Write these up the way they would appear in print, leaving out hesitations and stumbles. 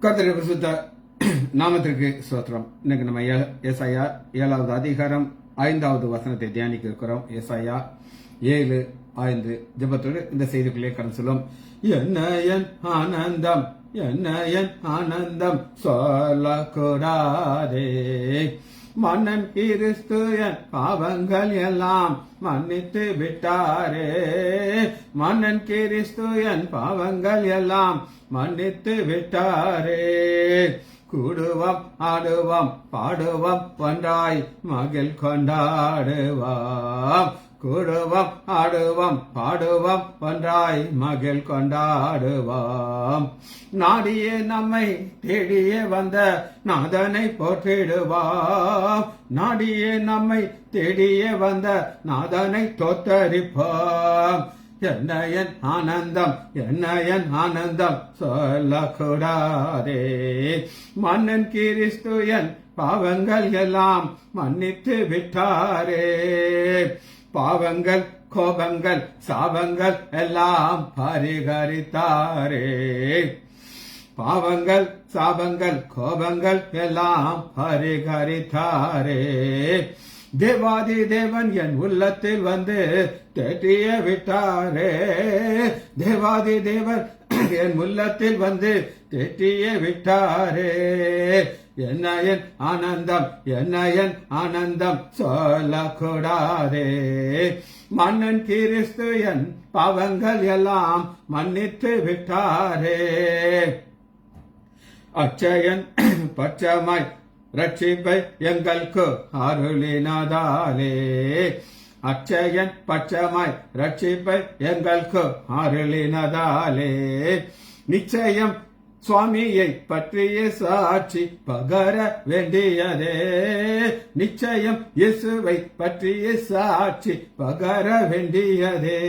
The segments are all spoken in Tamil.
கர்த்தருடைய பரிசுத்த நாமத்திற்கு ஸ்தோத்திரம். இன்னைக்கு நம்ம ஏசாயா 7வது அதிகாரம் 5வது வசனத்தை தியானிக்க இருக்கிறோம். ஏசாயா 7:5 ஜெபத்தோடு இந்த செய்திக்குள்ளே கடந்து சொல்லும். என்ன என் ஆனந்தம், என்ன என் ஆனந்தம் சொல்லக்கூடாதே. மன்னன் கிறிஸ்து என் பாவங்கள் எல்லாம் மன்னித்து விட்டாரே. மன்னன் கிறிஸ்து என் பாவங்கள் எல்லாம் மன்னித்து விட்டாரே. கூடுவோம், ஆடுவோம், பாடுவோம், ஒன்றாய் மகிழ் கொண்டாடுவோம். கூடுவோம், ஆடுவோம், பாடுவோம், ஒன்றாய் மகிழ் கொண்டாடுவோம். நாடியே நம்மை தேடியே வந்த நாதனை போற்றிடுவோம். நாடியே நம்மை தேடியே வந்த நாதனை தோத்தரிப்போம். என்ன என் ஆனந்தம், என்ன என் ஆனந்தம் சொல்லக்கூடாதே. மன்னன் கிறிஸ்து என் பாவங்கள் எல்லாம் மன்னித்து விட்டாரே. பாவங்கள், கோபங்கள், சாபங்கள் எல்லாம் பரிகரித்தாரே. பாவங்கள், சாபங்கள், கோபங்கள் எல்லாம் பரிகரித்தாரே. தேவாதி தேவன் என் உள்ளத்தில் வந்து தேற்றிய விட்டாரே. தேவாதி தேவன் என் உள்ளத்தில் வந்து தேற்றிய விட்டாரே. என்ன என் ஆனந்தம், என்ன என் ஆனந்தம் சொல்லக்கூடாதே. மன்னன் கிறிஸ்து என் பாவங்கள் எல்லாம் மன்னித்து விட்டாரே. அச்சயன் பச்சமாய் ரட்சிப்பை எங்களுக்கு அருளினதாலே. அச்சயன் பச்சமாய் ரட்சிப்பை எங்களுக்கு அருளினதாலே. நிச்சயம் சுவாமியை பற்றிய சாட்சி பகர வேண்டியதே. நிச்சயம் இயேசுவை பற்றிய சாட்சி பகர வேண்டியதே.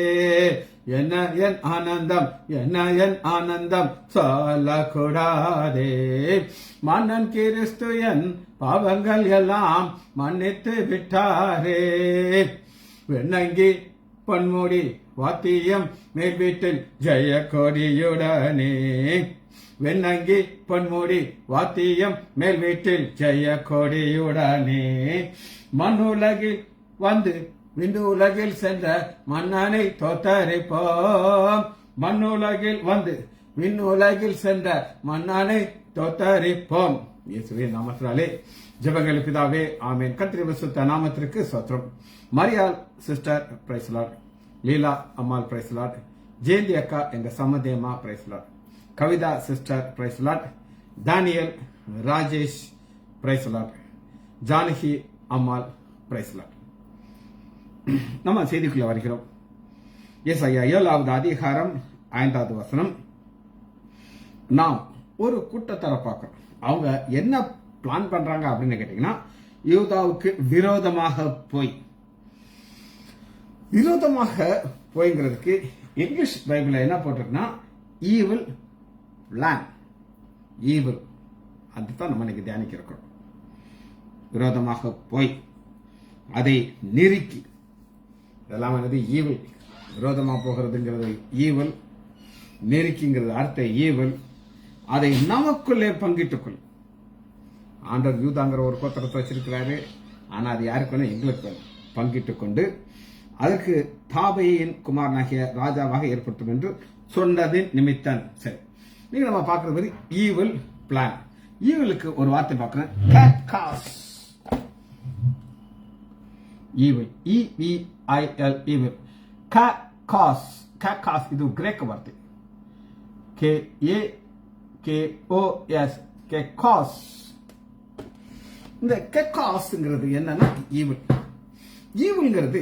என்ன என் ஆனந்தம், என்ன என் ஆனந்தம் சொல்லக்கூடாதே. மன்னன் கிறிஸ்து என் பாவங்கள் எல்லாம் மன்னித்து விட்டாரே. வெண்ணங்கி பொன்முடி வாத்தியம் மேல் வீட்டில் ஜெய கொடியுடனே. வெண்ணங்கி பொன்முடி வாத்தியம் மேல் வீட்டில் ஜெய கொடியுடனே. மண்ணுலகில் வந்து விண்டு உலகில் சென்ற மன்னனை தோத்தரிப்போம். மண்ணுலகில் வந்து விண்ணுலகில் சென்ற மன்னனை தோத்தரிப்போம். இயேசுவின் நாமத்தினாலே ஜெபங்கள் பிதாவே, ஆமேன். கர்த்தருடைய பரிசுத்த நாமத்திற்கு ஸ்தோத்திரம். மரியாள் சிஸ்டர் பிரைஸ் லார்ட், லீலா அம்மாள் பிரைஸ் லார்ட், ஜெயந்தி அக்கா எங்க சம்மதி அம்மா praise Lord, Kavitha sister praise Lord, Daniel Rajesh praise Lord, Janaki அம்மாள் பிரைஸ் லார்ட். நம்ம செய்திக்குள்ள வருகிறோம். ஏசாயா 7வது அதிகாரம் 5வது வசனம். நாம் ஒரு கூட்டத்தாரை பார்க்கிறோம். அவங்க என்ன பிளான் பண்றாங்க அப்படின்னு கேட்டீங்கன்னா, யூதாவுக்கு விரோதமாக போய்ங்கிறதுக்கு இங்கிலீஷ் பைபிள்ல என்ன போட்டிருக்குன்னா, ஈவில் பிளான், ஈவில். அதுதான் நம்ம இன்னைக்கு தியானிக்க இருக்கிறோம். விரோதமாக போய் அதை நெருக்கி, இதெல்லாம் வந்து ஈவில். விரோதமாக போகிறதுங்கிறது ஈவில், நெருக்கிங்கிறது அர்த்த ஈவில். அதை நமக்குள்ளே பங்கிட்டுக்கொள். ஆண்டவர் யூதாங்கிற ஒரு கோத்திரத்தை வச்சிருக்கிறாரு. ஆனா அது யாருக்கு எங்களுக்கு பங்கிட்டு கொண்டு அதற்கு தாபையின் குமாரனாகிய ராஜாவாக ஏற்படுத்தும் என்று சொன்னதின் நிமித்தம். சரி, நீங்க நம்ம பார்க்கறது மாதிரி ஈவில் பிளான். ஈவிலுக்கு ஒரு வார்த்தை பார்க்கிறேன், கேட்காஸ். Evil, EVIL, evil. கேட்காஸ், கேட்காஸ் இது கிரேக்க வார்த்தை. KAKOS, கேட்காஸ். இந்த கேட்காஸ்ங்கிறது என்னன்னா ஈவில். ஈவில்ங்கிறது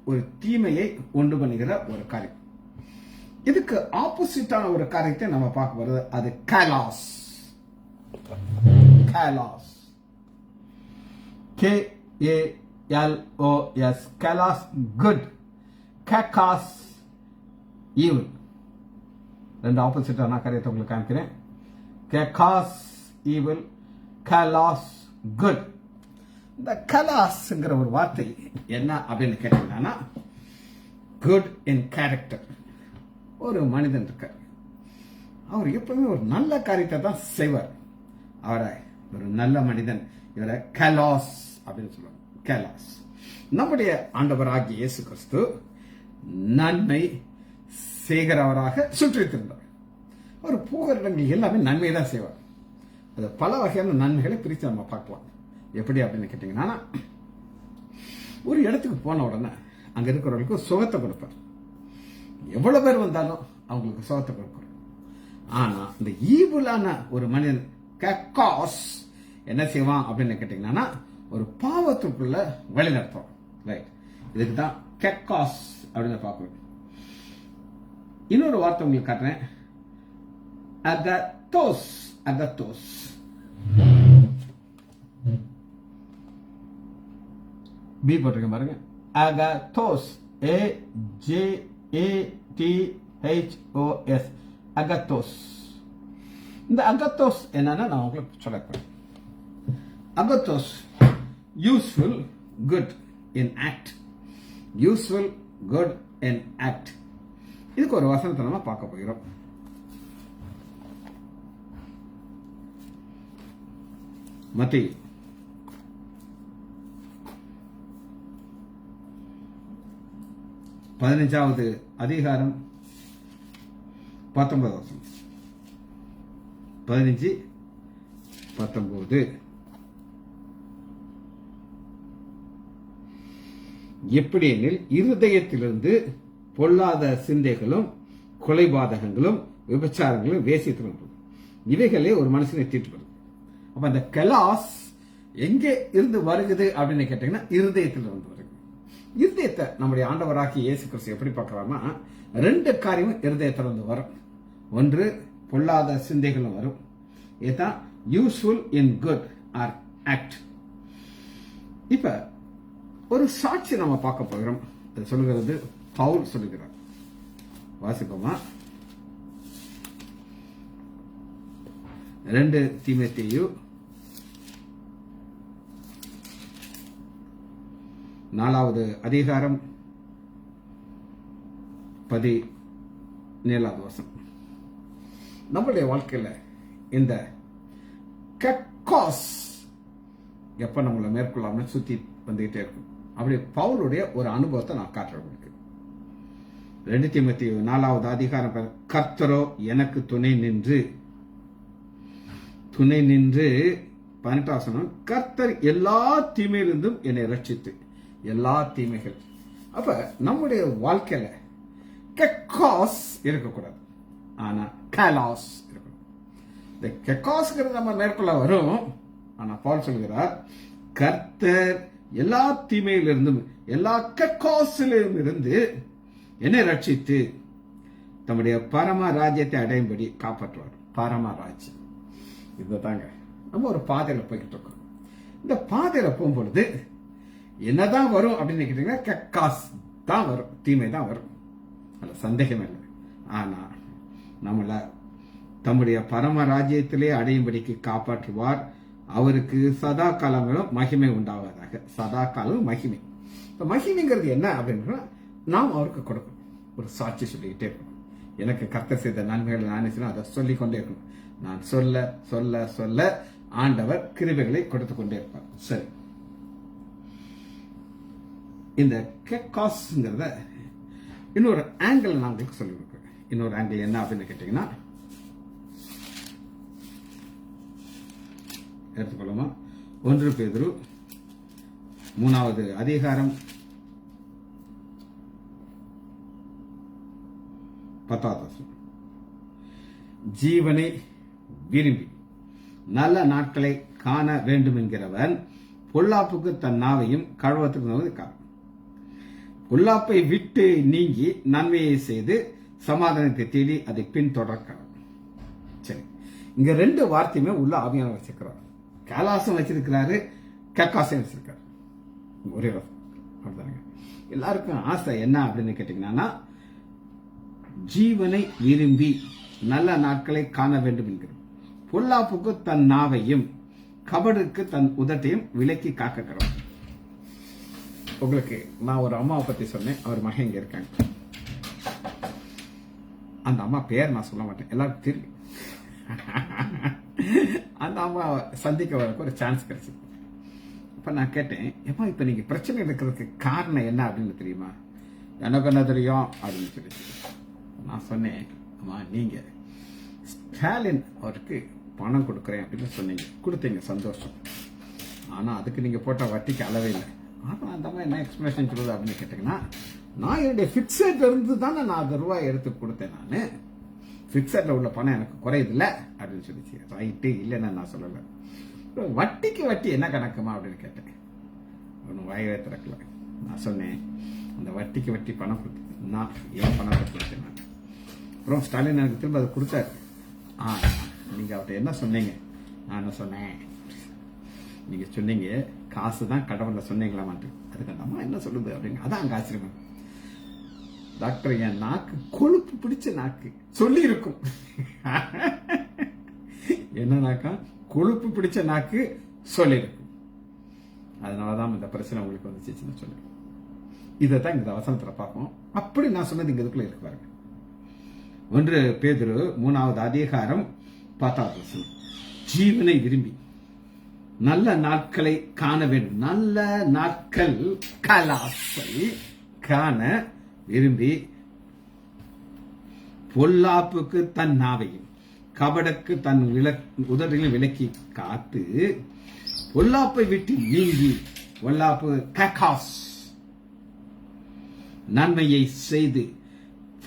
ஒரு தீமையை உண்டு பண்ணுகிற ஒரு காரியம். இதுக்கு ஆப்போசிட்டான ஒரு காரியத்தை நம்ம பார்க்க வருது, அது காலாஸ். காலாஸ், KALOS, காலாஸ் குட், கேட்காஸ் ஈவில். ரெண்டு ஆப்போசிட்டான காரியத்தை உங்களுக்கு காமிக்கிறேன். கேட்காஸ் ஈவில், காலாஸ் குட். இந்த கலாஸ்ங்கிற ஒரு வார்த்தை என்ன அப்படின்னு கேட்டீங்கன்னா, குட் இன் கேரக்டர். ஒரு மனிதன் இருக்க, அவர் எப்பவுமே ஒரு நல்ல காரியத்தை தான் செய்வார். அவரை ஒரு நல்ல மனிதன், இவரை கலாஸ் அப்படின்னு சொல்லுவாங்க. கலாஸ். நம்முடைய ஆண்டவராகிய இயேசு கிறிஸ்து நன்மை செய்கிறவராக சுற்றித்திருந்தார். அவர் போகிற இடங்கள் எல்லாமே நன்மையை தான் செய்வார். அது பல வகையான நன்மைகளை பிரித்து நம்ம பார்க்கலாம். எப்படி அப்படின்னு கேட்டீங்கன்னா, ஒரு இடத்துக்கு போன உடனே அங்க இருக்கிறவர்களுக்கு சுகத்தை கொடுப்பார். எவ்வளவு பேர் வந்தாலும் அவங்களுக்கு சுகத்தை கொடுப்பார். ஆனா இந்த ஈவுலான ஒரு மனிதன் கக்காஸ் என்ன செய்வான் அப்படின்னு கேட்டீங்கன்னா, ஒரு பாவத்துக்குள்ள வழி நடத்துவான். ரைட், இதுக்கு தான் கக்காஸ் அப்படின்னு பார்க்கணும். இன்னொரு வார்த்தை உங்களுக்கு காட்டுறேன். அகத்தோஸ். அகத்தோஸ் பி போட்டிருக்கேன் பாருங்க. அகத்தோஸ். AGATHOS. அகத்தோஸ். இந்த அகத்தோஸ் என்னன்னா நான் உங்களுக்கு சொல்ல அகத்தோஸ் useful good in act. Useful good in act. இதுக்கு ஒரு வசனத்தை நம்ம பார்க்க போகிறோம். மத்தேயு 15வது அதிகாரம் 19 வசனம். 15-19. எப்படி எனில் இருதயத்திலிருந்து பொல்லாத சிந்தைகளும் கொலைபாதகங்களும் விபச்சாரங்களும் வேசித்தலும் இவைகளே ஒரு மனுஷனை தீட்டுப்படுது. அப்ப அந்த கலாஸ் எங்கே இருந்து வருகிறது அப்படின்னு கேட்டீங்கன்னா, இருதயத்திலிருந்து வருது. இருதயத்தை நம்முடைய ஆண்டவராகிய இயேசு கிறிஸ்து எப்படி பார்க்கறாருன்னா, 2 காரியமும் இருதயத்திலிருந்து வரும். ஒன்று பொல்லாத சிந்தைகளும் வரும். இதுதான் useful in good or act. இப்ப ஒரு சாட்சி நம்ம பார்க்க போகிறோம். சொல்லுகிறது பவுல் சொல்லுகிறார். வாசிப்போமா? 2 தீமோத்தேயு 4வது அதிகாரம் 17வது வசனம். நம்மளுடைய வாழ்க்கையில இந்த கக்காஸ் எப்ப நம்மளை மேற்கொள்ளாம சுத்தி வந்துகிட்டே இருக்கும். அப்படி பவுலுடைய ஒரு அனுபவத்தை நான் காட்டுறேன். 2 தீமோத்தேயு 4வது அதிகாரம், கர்த்தரோ எனக்கு துணை நின்று 18வது வசனம், கர்த்தர் எல்லா தீமையிலிருந்தும் என்னை ரட்சித்து. எல்லா தீமைகள். அப்ப நம்முடைய வாழ்க்கையில கக்காஸ் இருக்கக்கூடாது, ஆனா கலாஸ் இருக்கணும். இந்த கக்காஸ்ங்கிறது நம்ம மேற்கொள்ள வரும். ஆனா பவுல் சொல்கிறார், கர்த்தர் எல்லா தீமையிலிருந்தும் எல்லா கக்காசிலும் இருந்து என்னை ரட்சித்து தம்முடைய பரம ராஜ்யத்தை அடையும்படி காப்பாற்றுவார். பரம ராஜ்யம் இதுதாங்க. நம்ம ஒரு பாதையில போய்கிட்டு இருக்கோம். இந்த பாதையில போகும்பொழுது என்னதான் வரும் அப்படின்னு கேட்டீங்கன்னா, கக்காஸ் தான் வரும், தீமை தான் வரும், அதுல சந்தேகமே இல்லை. ஆனா நம்மள தம்முடைய பரம ராஜ்யத்திலே அடையும்படிக்கு காப்பாற்றுவார். அவருக்கு சதா காலங்களும் மகிமை உண்டாவதாக. சதா காலம் மகிமை. இப்ப மகிமைங்கிறது என்ன அப்படின்னா, நாம் அவருக்கு கொடுக்கணும். ஒரு சாட்சி சொல்லிக்கிட்டே இருக்கணும். எனக்கு கர்த்தர் செய்த நன்மைகளை நான் அதை சொல்லிக் கொண்டே இருக்கணும். நான் சொல்ல சொல்ல சொல்ல ஆண்டவர் கிருபைகளை கொடுத்து கொண்டே இருப்பார். சரி, இந்த கக்காஸ்ங்கிறத இன்னொரு ஆங்கிள் நான் உங்களுக்கு சொல்லி கொடுக்குறேன். இன்னொரு ஆங்கிள் என்ன அப்படின்னு கேட்டீங்கன்னா, எடுத்துக்கொள்ளுமா? 1 பேதுரு 3வது அதிகாரம் 10வது வசனம். ஜீவனை விரும்பி நல்ல நாட்களை காண வேண்டும் என்கிறவன் பொல்லாப்புக்கு தன் நாவையும் கழுவத்துக்கு காரணம். பொல்லாப்பை விட்டு நீங்கி நன்மையை செய்து சமாதானத்தை தேடி அதை பின்தொடர்க்கிறார். சரி, இங்க 2 வார்த்தையுமே உள்ள ஆவியான வச்சிருக்கிறார். கலாசம் வச்சிருக்கிறாரு, கக்காசம் வச்சிருக்காரு. ஒரே வார்த்தை. எல்லாருக்கும் ஆசை என்ன அப்படின்னு கேட்டீங்கன்னா, ஜீவனை விரும்பி நல்ல நாட்களை காண வேண்டும் என்கிறோம். பொல்லாப்புக்கு தன் நாவையும் கபடுக்கு தன் உதட்டையும் விலக்கி காக்கிறோம். உங்களுக்கு நான் ஒரு அம்மாவை பத்தி சொன்னேன். அவர் மகன் இங்க இருக்காங்க. அந்த அம்மா பேர் நான் சொல்ல மாட்டேன், எல்லாருக்கும் தெரியும். அந்த அம்மா சந்திக்க வரக்கு ஒரு சான்ஸ் கிடைச்சது. அப்ப நான் கேட்டேன், எப்பா இப்ப நீங்க பிரச்சனை இருக்கிறதுக்கு காரணம் என்ன அப்படின்னு தெரியுமா? எனக்கு என்ன தெரியும் அப்படின்னு சொல்லிச்சு. நான் சொன்னேன், அம்மா நீங்க ஸ்டாலின் அவருக்கு பணம் கொடுக்குறேன் அப்படின்னு சொன்னீங்க, கொடுத்தீங்க, சந்தோஷம். ஆனா அதுக்கு நீங்க போட்ட வட்டிக்கு அளவே இல்லை. ஆனா அந்த மாதிரி என்ன எக்ஸ்பிளேஷன் சொல்லுது அப்படின்னு கேட்டீங்கன்னா, நான் என்னுடைய பிக்சட்ல இருந்து தானே நான் அந்த ரூபாய் எடுத்து கொடுத்தேன். நான் பிக்சட்ல உள்ள பணம் எனக்கு குறையுதில்ல அப்படின்னு சொல்லிச்சு. ரைட்டு, இல்லைன்னு நான் சொல்லலை. வட்டிக்கு வட்டி என்ன கணக்குமா அப்படின்னு கேட்டேன். ஒன்றும் வாயவே திறக்கல. நான் சொன்னேன், அந்த வட்டிக்கு வட்டி பணம் கொடுத்து நான் ஏன் பணத்தை கொடுத்தேன். நான் அப்புறம் ஸ்டாலின் எனக்கு திரும்ப அதை கொடுத்தாரு. நீங்க அவர்கிட்ட என்ன சொன்னீங்க? நான் என்ன சொன்னேன், நீங்க சொன்னீங்க காசு தான் கடவுள சொன்னீங்களாமான்ட்டு. அதுக்கு அந்த அம்மா என்ன சொல்லுது அப்படிங்க, அதான் அங்க ஆச்சரியம். டாக்டர், என் நாக்கு கொழுப்பு பிடிச்ச நாக்கு சொல்லி இருக்கும். என்னன்னாக்கா, கொழுப்பு பிடிச்ச நாக்கு சொல்லியிருக்கும். அதனாலதான் இந்த பிரச்சனை உங்களுக்கு வந்துச்சுன்னு சொல்லி, இதைத்தான் இந்த வசனத்துல பார்ப்போம். அப்படி நான் சொன்னது இங்க இதுக்குள்ள இருக்கு பாருங்க. 1 பேதுரு 3வது அதிகாரம் 10வது வசனம். ஜீவனை விரும்பி நல்ல நாட்களை காண வேண்டும். நல்ல நாட்கள் கலாசை காண விரும்பி பொல்லாப்புக்கு தன் நாவையும் கபடக்கு தன் உதடுகளையும் விலக்கி காத்து பொல்லாப்பை விட்டு நீங்கி, பொல்லாப்பு ககாஸ், நன்மையை செய்து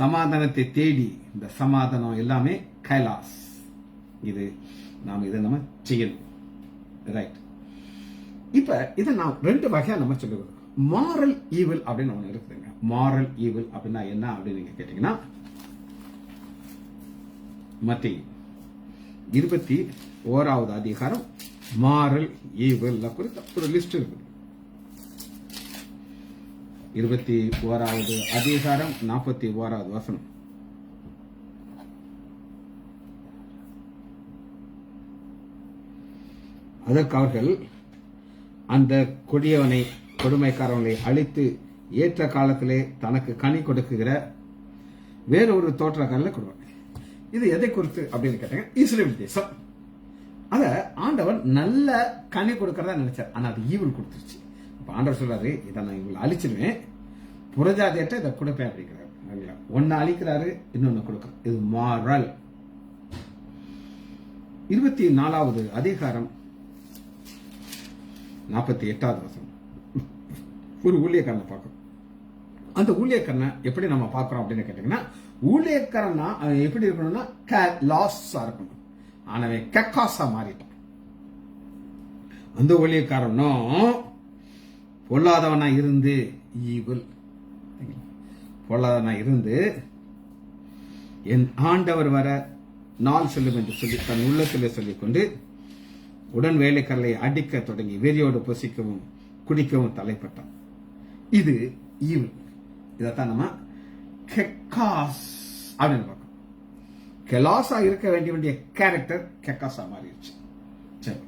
சமாதானத்தை தேடி, இந்த சமாதானம் எல்லாமே கைலாஸ். இது நம்ம செய்யணும். ரைட். இப்ப இதை நான் 2 வகையா நம்ம சொல்லுவோம். மாரல் ஈவில் அப்படின்னு ஒண்ணு இருக்குதுங்க. மாரல் ஈவில் அப்படின்னா என்ன அப்படின்னு நீங்க கேட்டீங்கன்னா, மத்தேயு 21வது அதிகாரம் மாரல் ஈவில் குறித்த ஒரு லிஸ்ட் இருக்குது. 21வது அதிகாரம் 41வது வசனம். அதற்கு அவர்கள், அந்த கொடியவனை, கொடுமைக்காரவனை அழித்து ஏற்ற காலத்திலே தனக்கு கனி கொடுக்குகிற வேறொரு தோற்றக்காரல கொடுவாங்க. இது எதை குறித்து அப்படின்னு கேட்டாங்க, இஸ்ரேல் தேசம். அத ஆண்டவர் நல்ல கனி கொடுக்கறதா நினைச்சார். ஆனா அது ஈவில் கொடுத்துருச்சு. அப்ப ஆண்டவர் சொல்றாரு, இதை நான் இவங்களை அழிச்சிருவேன், புறஜாதியற்ற இதை கொடுப்பேன் அப்படிங்கிறார். ஒன்னு அழிக்கிறாரு, இன்னொன்னு கொடுக்கிறார். இது மாரல். 24வது அதிகாரம் 48வது வசனம். ஒரு ஊழியக்காரனை பார்க்கணும். அந்த ஊழியக்காரனை எப்படி நம்ம பார்க்கிறோம் அப்படின்னு கேட்டீங்கன்னா, ஊழியக்காரனா எப்படி இருக்கணும்னா லாஸா இருக்கணும். ஆனவே கக்காசா மாறிட்டான். அந்த ஊழியக்காரனும் பொல்லாதவனா இருந்து, ஈவில் பொல்லாதவனா இருந்து, என் ஆண்டவர் வர நாள் செல்லும் என்று சொல்லி தன் உள்ளத்திலே சொல்லிக்கொண்டு உடன் வேலைக்காரர்களை அடிக்க தொடங்கி வெறியோடு புசிக்கவும் குடிக்கவும் தலைப்பட்டான். இது ஈவில். இதைத்தான் நம்ம கெக்காஸ் அப்படின்னு பார்க்கணும். கெலாசா இருக்க வேண்டிய கேரக்டர் கெக்காசா மாறிடுச்சு. சரி,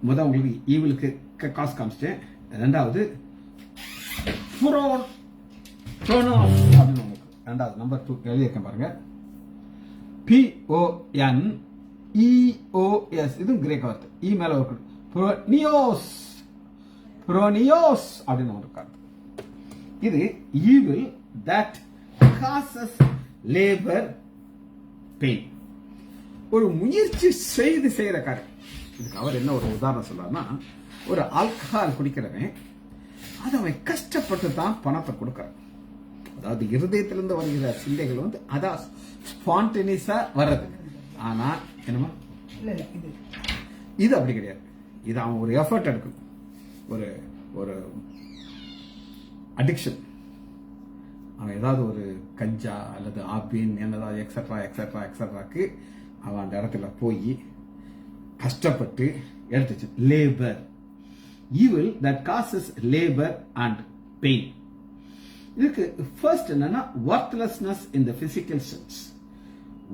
முதல் உங்களுக்கு ஈவிலுக்கு கெக்காஸ் காமிச்சிட்டேன். 2வது அப்படின்னு உங்களுக்கு 2வது நம்பர் 2 எழுதியிருக்கேன் பாருங்க. PONEOS. இது கிரேக்க வார்த்தை. இ மேல ஒரு புரோனியோஸ் அப்படின்னு ஒரு கார்டு. இது evil that causes labor pain. ஒரு முயற்சி செய்து செய்யற காரியம். இதுக்கு அவர் என்ன ஒரு உதாரணம் சொல்றாருன்னா, ஒரு ஆல்கஹால் குடிக்கிறவன் அதை அவன் கஷ்டப்பட்டு தான் பணத்தை கொடுக்கறான். அதாவது இருதயத்திலிருந்து வருகிற சிந்தைகள் அதான் ஸ்பான்டேனியஸா வர்றது. ஆனா என்னமா இது அப்படி கிடையாது. இது அவன் ஒரு எஃபர்ட் எடுக்கணும். ஒரு ஒரு அடிக்ஷன். அவன் ஏதாவது ஒரு கஞ்சா அல்லது ஆப்பின் என்னதாவது எக்ஸட்ரா எக்ஸட்ரா எக்ஸட்ராக்கு அவன் அந்த இடத்துல போய் கஷ்டப்பட்டு எடுத்துச்சு. Labour. Evil that causes labour and pain. இதுக்கு ஃபர்ஸ்ட் என்னன்னா worthlessness in the physical sense.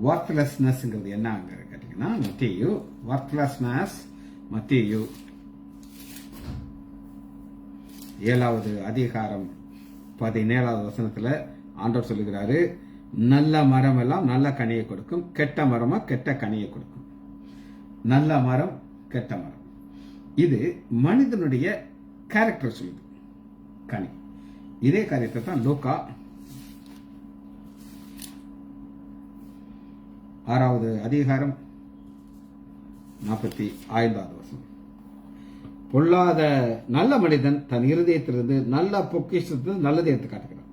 ஒர்த்லெஸ்னஸ்ங்கிறது என்னங்க கேட்டீங்கன்னா, மத்தேயு ஒர்த்லெஸ்னஸ் மத்தேயு 7வது அதிகாரம் 17வது வசனத்துல ஆண்டவர் சொல்லுகிறாரு, நல்ல மரம் எல்லாம் நல்ல கனியை கொடுக்கும், கெட்ட மரமா கெட்ட கனியை கொடுக்கும். நல்ல மரம் கெட்ட மரம், இது மனிதனுடைய கேரக்டர் சொல்லுது, கனி. இதே காரியத்தை தான் லூக்கா 6வது அதிகாரம் 45வது வசனம். பொல்லாத நல்ல மனிதன் தன் இருதயத்திலிருந்து நல்ல பொக்கிஷத்திலிருந்து நல்லதை எடுத்து காட்டுகிறான்.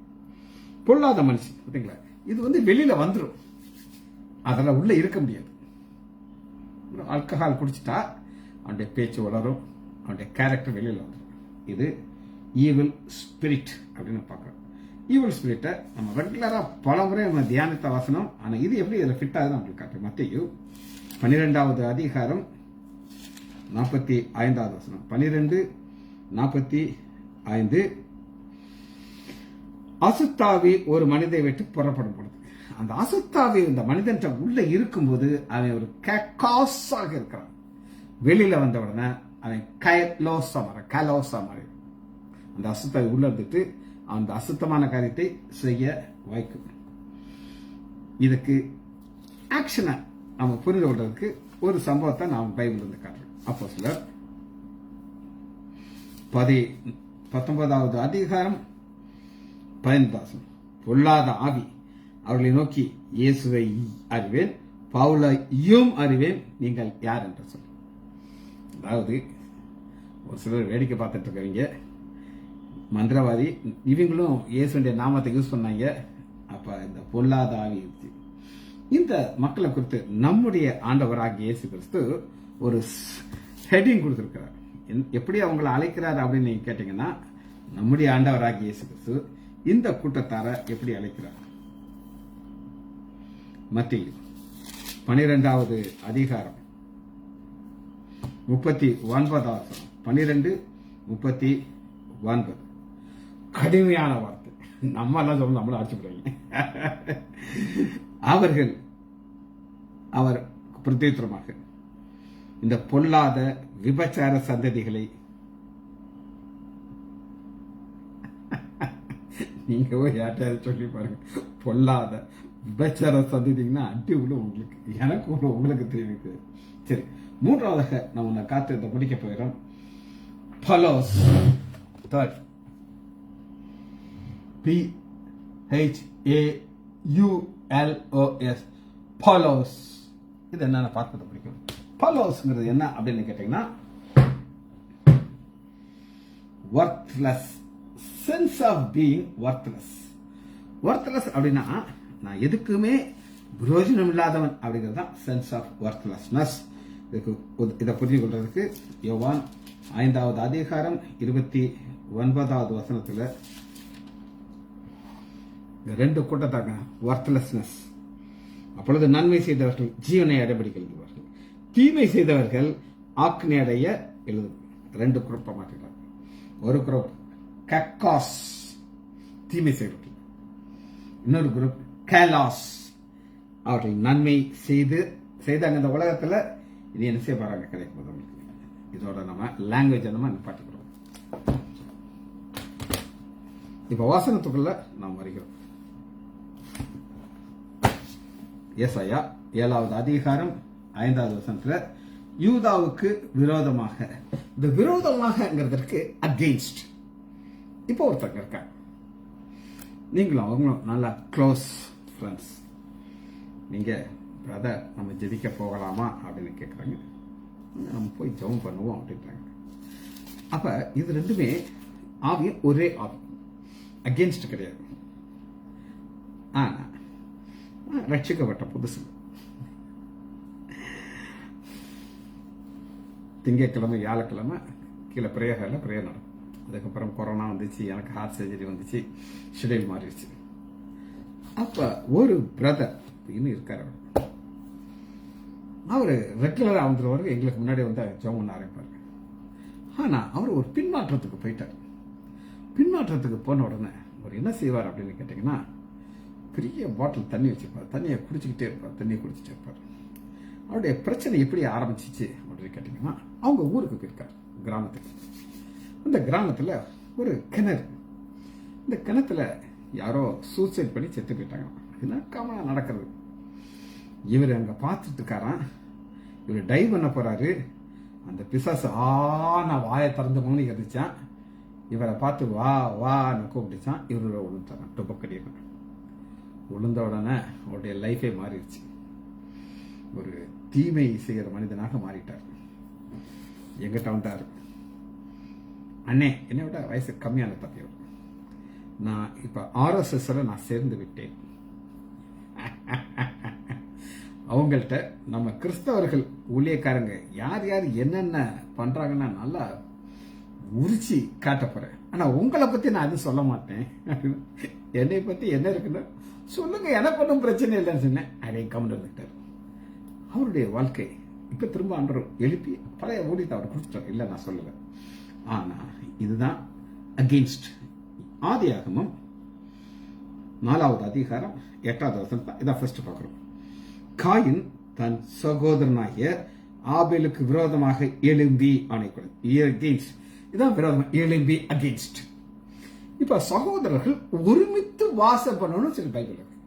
பொல்லாத மனுஷன் பார்த்தீங்களா, இது வெளியில வந்துடும், அதெல்லாம் உள்ள இருக்க முடியாது. ஆல்கஹால் குடிச்சிட்டா அவனுடைய பேச்சு வளரும், அவனுடைய கேரக்டர் வெளியில வந்துடும். இது ஈவில் ஸ்பிரிட் அப்படின்னு பார்க்கிறோம். ஈவில் ஸ்பிரிட்டை நம்ம ரெகுலரா பல முறை நம்ம தியானித்த வசனம். ஆனா இது எப்படி இதில் ஃபிட் ஆகுது நம்மளுக்கு காட்டுறோம். மத்தேயு 12வது அதிகாரம் 45வது வசனம். 12:45. அசுத்தாவி ஒரு மனிதை விட்டு புறப்படும் பொழுது, அந்த அசுத்தாவி இந்த மனிதன் உள்ள இருக்கும்போது அவன் ஒரு கேக்காஸாக இருக்கிறான். வெளியில வந்த உடனே அவன் கலோசா மாறி அந்த அசுத்தாவி உள்ள இருந்துட்டு அந்த அசுத்தமான காரியத்தை செய்ய வைக்கும். இதுக்கு ஆக்ஷனை நம்ம புரிந்து கொள்றதுக்கு ஒரு சம்பவத்தை நாம் பைபிள் இருந்து காட்டுறோம். அப்போஸ்தலர் 19வது அதிகாரம் 15. பொல்லாத ஆவி அவர்களை நோக்கி, இயேசுவை அறிவேன், பவுலையும் அறிவேன், நீங்கள் யார் என்று சொல். அதாவது ஒரு சிலர் வேடிக்கை பார்த்துட்டு இருக்கவங்க மந்திரவாதி, இவங்களும் இயேசுடைய நாமத்தை யூஸ் பண்ணாங்க. அப்ப இந்த பொல்லாத ஆவி இருக்கு. இந்த மக்களை குறித்து நம்முடைய ஆண்டவராகிய இயேசு கிறிஸ்து ஒரு ஹெட்டிங் கொடுத்திருக்கிறார். எப்படி அவங்களை அழைக்கிறார் அப்படின்னு நீங்க கேட்டீங்கன்னா, நம்முடைய ஆண்டவராகிய இயேசு கிறிஸ்து இந்த கூட்டத்தார எப்படி அழைக்கிறார். மத்தேயு 12வது அதிகாரம் 39. 12:39. கடுமையான வார்த்தை. நம்ம எல்லாம் சொல்ல நம்மள அடிச்சுடுவாங்க. அவர் பிரத்யுத்தரமாக, இந்த பொல்லாத விபச்சார சந்ததிகளை நீங்க யார்ட்டாவது சொல்லி பாருங்க, பொல்லாத விபச்சார சந்ததிங்கன்னா அடி உள்ள உங்களுக்கு, எனக்கு உள்ள உங்களுக்கு தெரியுது. சரி, 3வதாக நம்ம காத்து இதை முடிக்க போயிடும். பலோஸ், தேர்ட், PHAULOS, பலோஸ். இது என்ன பார்த்து பிடிக்கும். பலோஸ்ங்கிறது என்ன அப்படின்னு கேட்டீங்கன்னா, worthless, sense of being worthless. Worthless அப்படின்னா நான் எதுக்குமே பிரயோஜனம் இல்லாதவன் அப்படிங்கிறது தான் சென்ஸ் ஆஃப் ஒர்த்லெஸ்னஸ். இதை புரிஞ்சு கொள்றதுக்கு யோவான் 5வது அதிகாரம் 29வது வசனத்துல 2 கூட்டத்தாங்க ஒர்த்லெஸ்னஸ். அப்பொழுது நன்மை செய்தவர்கள் ஜீவனை அடைபடிக்க எழுதுவார்கள், தீமை செய்தவர்கள் ஆக்னி அடைய எழுது. 2 குரூப்பை மாற்றினார். ஒரு குரூப் கக்காஸ், தீமை செய்தவர்கள். இன்னொரு குரூப் கேலாஸ், அவர்கள் நன்மை செய்தாங்க. இந்த உலகத்துல இது என்ன செய்ய போறாங்க கிடைக்கும் போது உங்களுக்கு. இதோட நம்ம லாங்குவேஜ் நம்ம நிப்பாட்டிக்கிறோம். இப்ப வாசனத்துக்குள்ள நாம் வருகிறோம். ஏசாயா 7வது அதிகாரம் 5வது வசனத்துல யூதாவுக்கு விரோதமாக, இந்த விரோதமாகங்கிறதுக்கு அகெயின்ஸ்ட். இப்போ ஒருத்தங்க இருக்காங்க, நீங்களும் அவங்களும் நல்லா க்ளோஸ் ஃப்ரெண்ட்ஸ். நீங்க பிரதர் நம்ம ஜெபிக்க போகலாமா அப்படின்னு கேட்குறாங்க. நம்ம போய் ஜெபம் பண்ணுவோம் அப்படின்றாங்க. அப்ப இது ரெண்டுமே ஆவி ஒரே ஆவி, அகெயின்ஸ்ட் கிடையாது. ஆனா ரட்சிக்கப்பட்ட புதுசு திங்கட்கிழமை வியாழக்கிழமை கீழே பிரேயர் நடக்கும். அதுக்கப்புறம் கொரோனா வந்துச்சு, எனக்கு ஹார்ட் சர்ஜரி வந்துச்சு, ஷெடியூல் மாறிடுச்சு. அப்ப ஒரு பிரதர் இன்னும் இருக்காரு. அவர் ரெகுலரா வந்துருவாரு, எங்களுக்கு முன்னாடி வந்து ஜெபம் பண்ண ஆரம்பிப்பாரு. ஆனா அவர் ஒரு பின்மாற்றத்துக்கு போயிட்டார். பின்மாற்றத்துக்கு போன உடனே அவர் என்ன செய்வார் அப்படின்னு கேட்டீங்கன்னா, பெரிய பாட்டில் தண்ணி வச்சிருப்பார், தண்ணியை குடிச்சுக்கிட்டே இருப்பார், தண்ணியை குடிச்சிட்டே இருப்பார். அவருடைய பிரச்சனை எப்படி ஆரம்பிச்சிச்சு அப்படின்னு கேட்டீங்கன்னா, அவங்க ஊருக்கு போயிருக்காரு, கிராமத்துக்கு. அந்த கிராமத்துல ஒரு கிணறு, இந்த கிணத்துல யாரோ சூசைட் பண்ணி செத்து போயிட்டாங்க. இதெல்லாம் காமனா நடக்கிறது. இவர் அங்க பார்த்துட்டு இருக்காராம். இவர் டைவ் பண்ண போறாரு. அந்த பிசாசு நான் வாயை திறந்து மௌனி கதிச்சான். இவரை பார்த்து வா வான்னு கூப்பிட்டுச்சான். இவரோட விழுந்துட்டாரான். துப்பக்கடியில் விழுந்த உடனே அவருடைய லைஃபே மாறிடுச்சு. ஒரு தீமை செய்கிற மனிதனாக மாறிட்டார். எங்கிட்ட வந்தார். அண்ணே, என்னை விட வயசு கம்மியான தப்பியவர். நான் இப்ப RSSல நான் சேர்ந்து விட்டேன். அவங்கள்ட்ட நம்ம கிறிஸ்தவர்கள் ஊழியக்காரங்க யார் யார் என்னென்ன பண்றாங்கன்னா நல்லா உரிச்சி காட்ட போறேன். ஆனா உங்களை பத்தி நான் எதுவும் சொல்ல மாட்டேன். என்னை பத்தி என்ன இருக்குன்னு சொல்லுங்க, எனக்கு ஒன்றும் பிரச்சனை இல்லைன்னு சொன்னேன். அதை கவுண்ட் வந்துட்டார். அவருடைய வாழ்க்கை இப்ப திரும்ப ஆண்டவர் எழுப்பி பழைய ஊழியத்தை அவர் கொடுத்துட்டார். இல்லை நான் சொல்லல. ஆனா இதுதான் அகெயின்ஸ்ட். ஆதியாகமம் 4வது அதிகாரம் 8வது வசனம் இதான் ஃபர்ஸ்ட் பார்க்கிறோம். காயின் தன் சகோதரனாகிய ஆபேலுக்கு விரோதமாக எழும்பி ஆணைக்கூடாது. இதான் விரோதம். எழும்பி அகெயின்ஸ்ட். இப்ப சகோதரர்கள் ஒருமித்து வாசம் பண்ணணும்னு சொல்லி பைபிள் இருக்கு.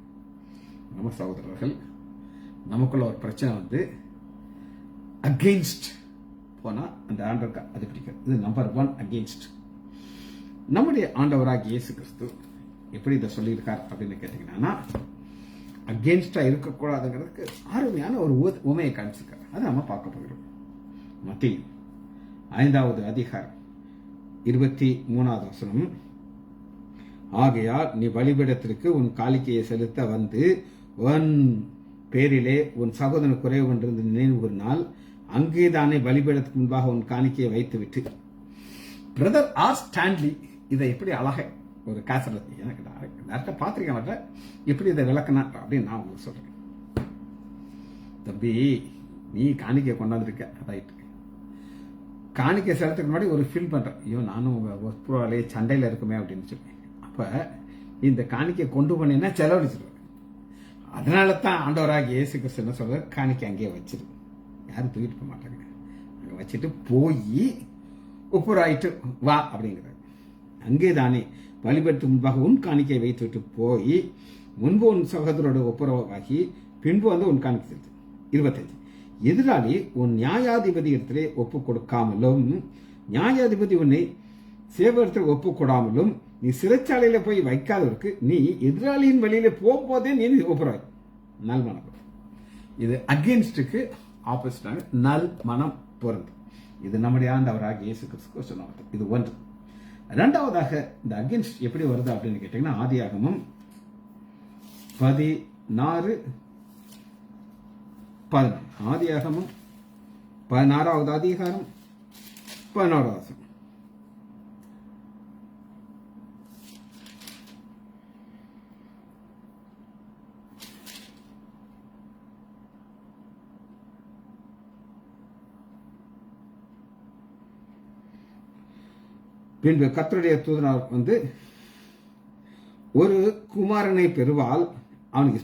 நம்ம சகோதரர்கள் நமக்குள்ள ஒரு பிரச்சனை வந்து அகெயின்ஸ்ட் போனா அந்த ஆண்டவருக்கு அது பிடிக்காது. இது நம்பர் 1 அகெயின்ஸ்ட். நம்முடைய ஆண்டவராக இயேசு கிறிஸ்து எப்படி இதை சொல்லியிருக்கார் அப்படின்னு கேட்டீங்கன்னா, அகெயின்ஸ்டா இருக்கக்கூடாதுங்கிறதுக்கு அருமையான ஒரு உமையை காமிச்சிருக்காரு. அதை நம்ம பார்க்க போகிறோம். மத்தேயு 5வது அதிகாரம் 23வது வசனம். ஆகையால் நீ பலிபீடத்திற்கு உன் காணிக்கையை செலுத்த வந்து உன் பேரிலே உன் சகோதரன் குறைவு கொண்டிருந்த நினைவு நாள் அங்கேதானே பலிபீடத்துக்கு முன்பாக உன் காணிக்கையை வைத்து விட்டு. பிரதர் ஆர் ஸ்டான்லி இதை எப்படி அழகை ஒரு காசல எனக்கு டேரக்டா பாத்திருக்க மாட்டேன், எப்படி இதை விளக்குனா அப்படின்னு நான் உங்களுக்கு சொல்றேன். தம்பி, நீ காணிக்கை கொண்டாந்துருக்க, ரைட். காணிக்கை செலுத்துக்கு முன்னாடி ஒரு ஃபீல் பண்றேன், ஐயோ நானும் ஒப்புரவாலே சண்டையில இருக்குமே அப்படின்னு சொல்லி. அப்ப இந்த காணிக்கை கொண்டு போனீங்கன்னா செலவழிச்சிருவேன். அதனால தான் ஆண்டவராக இயேசு கிறிஸ்து என்ன சொல்றாரு, காணிக்கை அங்கேயே வச்சிரு, யாரும் தூக்கிட்டு போக மாட்டாங்க, அங்க வச்சுட்டு போய் ஒப்புராயிட்டு வா அப்படிங்கிறார். அங்கே தானே பலிபீடத்துக்கு முன்பாக உன் காணிக்கையை வைத்துவிட்டு போய் முன்பு உன் சகோதரோட ஒப்புரவாகி பின்பு வந்து உன் காணிக்கை செலுத்து. 25 எதிராளி உன் நியாயாதிபதி இடத்திலே ஒப்பு கொடுக்காமலும் நியாயாதிபதி உன்னை சேவகத்தில் ஒப்பு கொடாமலும் நீ சிறைச்சாலையில போய் வைக்காதவருக்கு நீ எதிராளியின் வழியில போகும்போதே நீ ஒப்புறாய். நல் மனம். இது அகெயின்ஸ்டுக்கு ஆப்போசிட்டான நல் மனம் பொருந்தும். இது நம்முடைய ஆண்டவராக இயேசு கிறிஸ்து சொன்ன வார்த்தை. இது ஒன்று. இரண்டாவதாக இந்த அகெயின்ஸ்ட் எப்படி வருது அப்படின்னு கேட்டீங்கன்னா, ஆதியாகமம் 16:11. ஆதியாகமம் 16வது அதிகாரம் 11வது வசனம். பின்பு கர்த்தருடைய தூதனார் வந்து ஒரு குமாரனை பெறுவாள், அவனுக்கு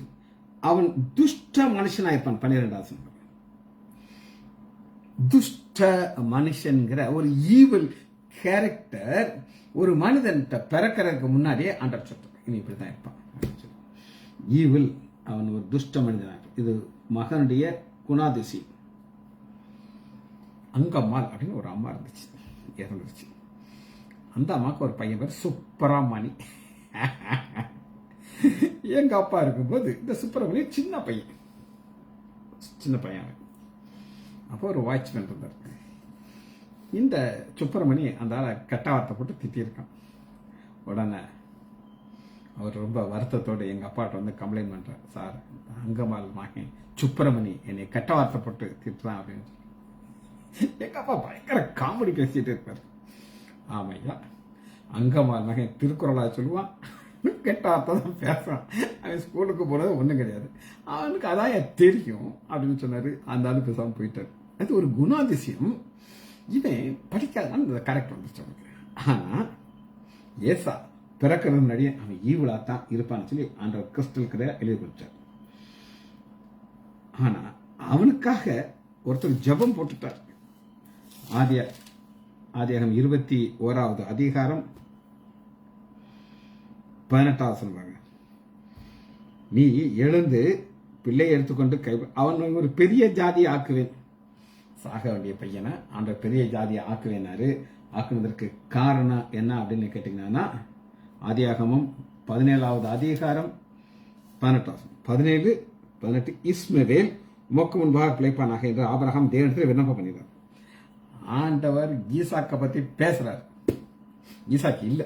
அவன் துஷ்ட மனுஷனாயிருப்பான். 12வது துஷ்ட மனுஷன்கிற ஒரு ஈவில் கேரக்டர் ஒரு மனிதன் பிறக்கிறதுக்கு முன்னாடியே ஆண்டவர் சொல்றார், இனி இப்படிதான் இருப்பான். ஈவில், அவன் ஒரு துஷ்ட மனிதனாக. இது மகனுடைய குணாதிசயம். அங்கம்மாள் அப்படின்னு ஒரு அம்மா இருந்துச்சு, இறந்துருச்சு. அந்த அம்மாவுக்கு ஒரு பையன் பேர் சுப்பிரமணி. எங்க அப்பா இருக்கும்போது இந்த சுப்பிரமணி சின்ன பையன். அப்போ ஒரு வாட்ச்மேன் இருந்தார். இந்த சுப்பிரமணி அந்த ஆளை கெட்ட வார்த்தை போட்டு திட்டியிருக்கான். உடனே அவர் ரொம்ப வருத்தத்தோடு எங்க அப்பாட்ட வந்து கம்ப்ளைண்ட் பண்றார், சார் அங்கம்மாள் மகன் சுப்பிரமணி என்னை கெட்ட வார்த்தை போட்டு திட்டுறான் அப்படின்னு. எங்க அப்பா பயங்கர காமெடி பேசிட்டு இருப்பார். ஆமையா, அங்கம்மாள் மகன் திருக்குறளா சொல்லுவான், கெட்ட வார்த்தை தான் பேசுறான், அவன் ஸ்கூலுக்கு போனது ஒன்றும் கிடையாது, அவனுக்கு அதான் தெரியும் அப்படின்னு சொன்னாரு. அந்த ஆளு பேசாம போயிட்டாரு. அது ஒரு குணாதிசயம். இவன் படிக்காதான் இந்த கரெக்ட் வந்துச்சு அவனுக்கு. ஆனா ஏசா பிறக்கிறது முன்னாடியே அவன் ஈவிழா தான் இருப்பான்னு சொல்லி ஆண்டவர் கிறிஸ்டல் கதை எழுதி கொடுத்தார். ஆனா அவனுக்காக ஒருத்தர் ஜெபம் போட்டுட்டார். ஆதியாகமம் 21வது அதிகாரம் 18வது சொல்றாங்க. நீ எழுந்து பிள்ளையை எடுத்துக்கொண்டு அவன் ஒரு பெரிய ஜாதியை ஆக்குவேன். சாக வேண்டிய பையனை ஆண்டவர் பெரிய ஜாதியை ஆக்குவேனாரு. ஆக்குனதற்கு காரணம் என்ன அப்படின்னு கேட்டீங்கன்னா, ஆதியாகமம் 17வது அதிகாரம் 17 இஸ்மவேல் உமக்கு முன்பாக பிழைப்பானாக என்று ஆபிரகாம் தேவனிடத்தில் விண்ணப்பம் பண்ணினார். ஆண்டவர் ஈசாக்கை பத்தி பேசுறார். ஈசாக்கு இல்ல,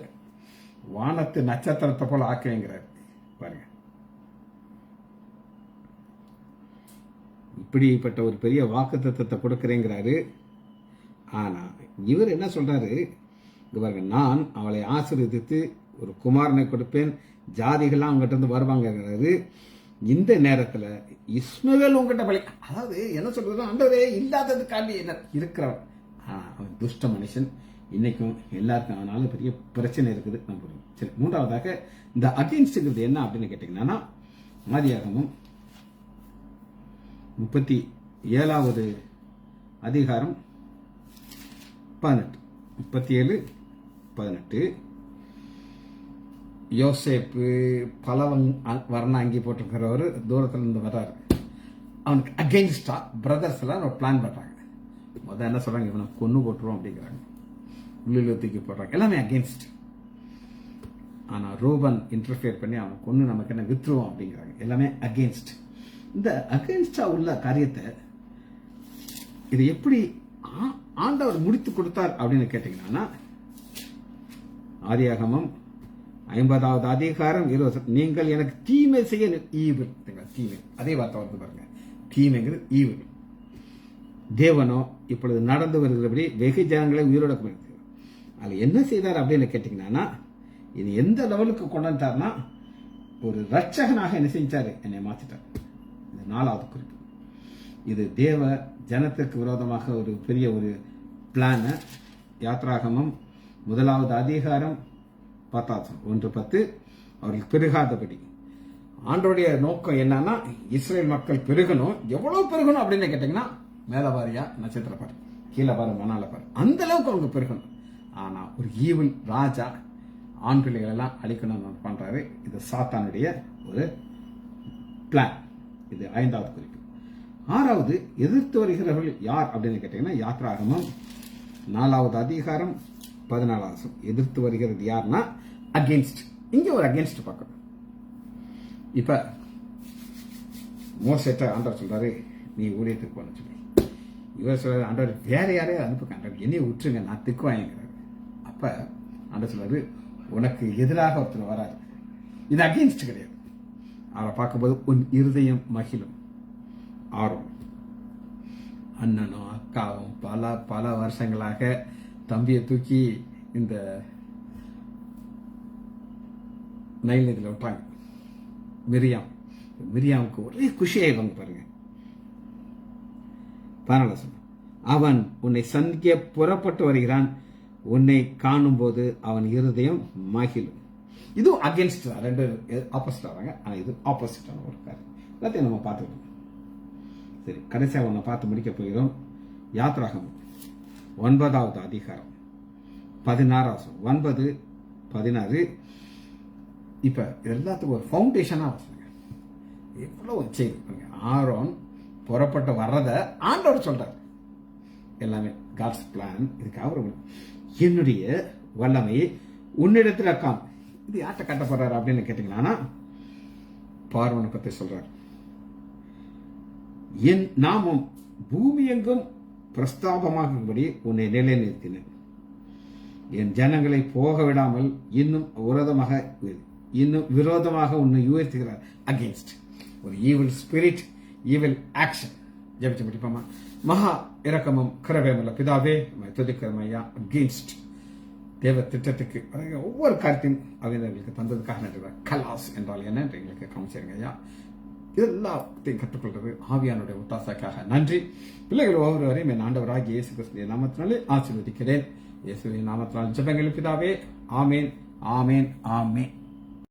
வானத்து நட்சத்திரத்தை போல ஆக்குவேங்கிறார். பாருங்க, இப்படிப்பட்ட ஒரு பெரிய வாக்குத்தத்தத்தை கொடுக்கிறேங்கிறாரு. ஆனா இவர் என்ன சொல்றாரு, பாருங்க, நான் அவளை ஆசீர்வதித்து ஒரு குமாரனை கொடுப்பேன், ஜாதிகள்லாம் அவங்ககிட்ட இருந்து வருவாங்கிறாரு. இந்த நேரத்துல இஸ்மவேல் உங்ககிட்ட பலி, அதாவது என்ன சொல்றது, ஆண்டவரே இல்லாததுக்காண்டி என்ன இருக்கிறவன். அவன் துஷ்ட மனுஷன். இன்னைக்கும் எல்லாருக்கும் அவனால பெரிய பிரச்சனை இருக்குது. சரி, மூன்றாவதாக இந்த அகெயின்ஸ்ட்ங்கிறது என்ன அப்படின்னு கேட்டீங்கன்னா, ஆதியாகமம் 37வது அதிகாரம் 37:18 யோசேப்பு பலவன் வர்ண அங்கி போட்டிருக்கிறவர் தூரத்துல இருந்து வர்றாரு. அவனுக்கு அகெயின்ஸ்டா பிரதர்ஸ் எல்லாம் ஒரு பிளான் பண்றாங்க. முதல்ல என்ன சொல்றாங்க, இவனை கொன்னு போட்டுருவோம் அப்படிங்கிறாங்க, உள்ளில தூக்கி போடுறாங்க, எல்லாமே அகெயின்ஸ்ட். ஆனா ரூபன் இன்டர்ஃபியர் பண்ணி அவன் கொன்னு நமக்கு என்ன வித்துருவோம் அப்படிங்கிறாங்க, எல்லாமே அகெயின்ஸ்ட். இந்த அகெயின்ஸ்டா உள்ள காரியத்தை இது எப்படி ஆண்டவர் முடித்து கொடுத்தார் அப்படின்னு கேட்டீங்கன்னா, ஆதியாகமம் 50வது அதிகாரம் 20 நீங்கள் எனக்கு தீமை செய்ய ஈவில். தீமை, அதே வார்த்தை வந்து பாருங்க, தீமைங்கிறது ஈவில். தேவனோ இப்பொழுது நடந்து வருகிறபடி வெகு ஜனங்களை உயிரோட அதுல என்ன செய்தார் அப்படின்னு கேட்டீங்கன்னா, இது எந்த லெவலுக்கு கொண்டு வந்துட்டார்னா, ஒரு ரட்சகனாக என்ன செஞ்சாரு, என்னை மாத்திட்டார். இது 4வது குறிப்பு. இது தேவ ஜனத்திற்கு விரோதமாக ஒரு பெரிய ஒரு பிளான. யாத்ராகமம் 1வது அதிகாரம் 1:10 அவர்கள் பெருகாதபடி. ஆண்டோடைய நோக்கம் என்னன்னா, இஸ்ரேல் மக்கள் பெருகணும். எவ்வளவு பெருகணும் அப்படின்னு கேட்டீங்கன்னா, மேல பாரியா நட்சத்திர பாரு, கீழே பாரு மணால பாரு, அந்த அளவுக்கு அவங்க பெருகணும். ஆனா ஒரு ஈவில் ராஜா ஆண் பிள்ளைகள் எல்லாம் அழிக்கணும் பண்றாரு. இது சாத்தானுடைய ஒரு பிளான். இது 5வது குறிப்பு. 6வது எதிர்த்து வருகிறவர்கள் யார் அப்படின்னு கேட்டீங்கன்னா, யாத்ராகமம் 4வது அதிகாரம் 14 எதிர்த்து வருகிறது யாருன்னா அகெயின்ஸ்ட். இங்க ஒரு அகெயின்ஸ்ட் பார்க்கணும். இப்ப மோசேட்ட ஆண்டவர் சொல்றாரு, நீ ஊழியத்துக்கு போன சொல்லி. இவர் சொல்றாரு, ஆண்டவர் வேற யாரையும் அனுப்புங்க, ஆண்டவர் என்னைய விட்டுருங்க, நான் திக்குவாங்கிறாரு. அப்ப ஆண்டவர் சொல்றாரு, உனக்கு எதிராக ஒருத்தர் வராரு. இது அகெயின்ஸ்ட் கிடையாது. அவரை பார்க்கும்போது உன் இருதயம் மகிழும். ஆர்வம். அண்ணனும் அக்காவும் பல வருஷங்களாக தம்பியை தூக்கி இந்த நைல் நதியில் விட்டாங்க. மிரியாமுக்கு ஒரே குஷியாயிடுவாங்க பாருங்க. 14 அவன் உன்னை சந்திக்க புறப்பட்டு வருகிறான், உன்னை காணும் போது அவன் இருதயம் மகிழும். இது அகேன்ஸ்ட், ரெண்டு ஆப்போசிட் வராங்க. ஆனா இது ஆப்போசிட்டான ஒரு காரியம். எல்லாத்தையும் நம்ம பார்த்துக்கணும். சரி, கடைசியாக ஒன்றை பார்த்து முடிக்க போகிறோம். யாத்ராகமம் 9வது அதிகாரம் 16 9-16. இப்ப எல்லாத்துக்கும் ஒரு ஃபவுண்டேஷனா வச்சுங்க. எவ்வளவு செய்தி. ஆரோன் புறப்பட்டு வர்றத ஆண்டவர் சொல்றார். எல்லாமே காட்ஸ் பிளான். இதுக்கு அவர் என்னுடைய வல்லமையை உன்னிடத்தில் காம். இது யார்கிட்ட கட்ட போறாரு அப்படின்னு கேட்டீங்கன்னா, பார்வனை பத்தி சொல்றார். என் நாமம் பூமி எங்கும் பிரஸ்தாபமாகும்படி உன்னை நிலைநிறுத்தினேன். என் ஜனங்களை போக விடாமல் இன்னும் விரோதமாக உன்னை உயர்த்துகிறார். அகேன்ஸ்ட் ஒரு ஈவில் ஸ்பிரிட், ஈவில் ஆக்ஷன். ஜெபிச்சு முடிப்போமா? மகா இரக்கமும் கிருபையுமுள்ள பிதாவே, துதிக்கிறோம் ஐயா. அகேன்ஸ்ட் தேவ திட்டத்துக்கு ஒவ்வொரு காரியத்தையும் அவர்களுக்கு தந்ததுக்காக நன்றி. கலாஸ் என்றால் என்ன என்று எங்களுக்கு காமிச்சிருங்க ஐயா. இதெல்லாத்தையும் கற்றுக்கொள்றது ஆவியானுடைய ஒத்தாசைக்காக நன்றி. பிள்ளைகள் ஒவ்வொருவரையும் என் ஆண்டவராகிய இயேசு கிறிஸ்துவின் நாமத்தினாலே ஆசீர்வதிக்கிறேன். இயேசுவின் நாமத்தினால் ஜெபங்கள் பிதாவே. ஆமேன், ஆமேன், ஆமேன்.